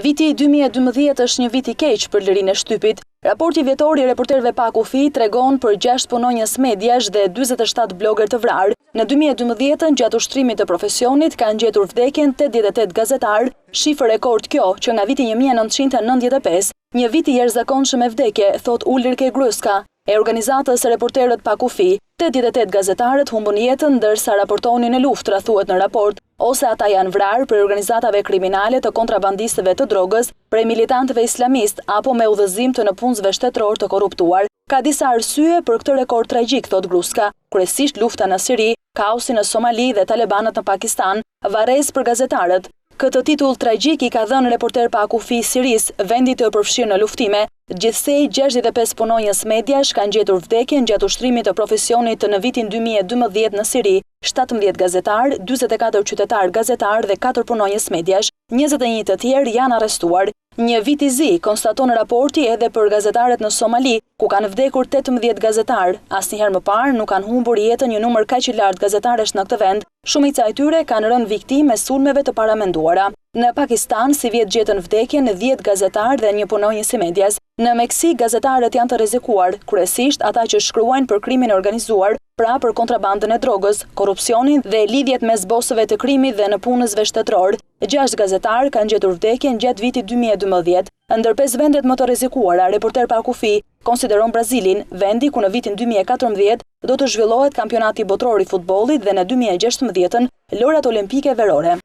Viti 2012 është një vit I keq për lirinë e shtypit. Raporti vjetor I reporterëve pa kufi tregon për 6 punonjës mediash dhe 47 blogger të vrarë. Në 2012, gjatë ushtrimit të profesionit, kanë gjetur vdekjen 88 gazetarë, shifër rekord kjo që nga viti 1995, një vit I jashtëzakonshëm e vdekje, thot Ulrike Gruska, e organizatës Reporterët pa kufi. 88 gazetarët humbën jetën ndërsa raportonin në luftra, thuhet në raport, ose ata janë vrarë për organizatave kriminale të kontrabandistëve të drogës, prej militantëve islamist apo me udhëzim të nëpunësve shtetëror të korruptuar. Ka disa arsye për këtë rekord tragjik, thot Gruska, kryesisht lufta në Siri, kaosi në Somali dhe talebanët në Pakistan, varrezë për gazetarët. Këtë titull tragjik I ka dhënë Reporter pa kufi Siris, vendi të përfshirë në luftime. Gjithsej 65 punonjës mediash kanë gjetur vdekjen gjatë ushtrimit të profesionit në vitin 2012 në Siri, 17 gazetar, 44 qytetar gazetar dhe 4 punonjës mediash, 21 të tjerë janë arrestuar. Një vit I zi, konstaton raporti edhe për gazetarët në Somali, ku kanë vdekur 18 gazetar. Asnjëherë më parë nuk kanë humbur jetën një numër kaq I lartë gazetaresh në këtë vend. Shumica e tyre kanë rënë viktimë e sulmeve të paramenduara. Në Pakistan, si vjet gjetën vdekjen 10 gazetar dhe një punonjës I medias. Në Meksik, gazetarët janë të rrezikuar, kryesisht ata që shkruajnë për krimin e organizuar, pra për kontrabandën e drogës, korrupsionin dhe lidhjet mes bosëve të krimit dhe nëpunësve shtetëror. 6 gazetarë kanë gjetur vdekjen gjatë vitit 2012. Ndër 5 vendet më të rrezikuara, Reporter pa kufi konsideron Brazilin, vendi ku në vitin 2014 do të zhvillohet kampionati botror I futbollit dhe në 2016 lojrat olimpike verore.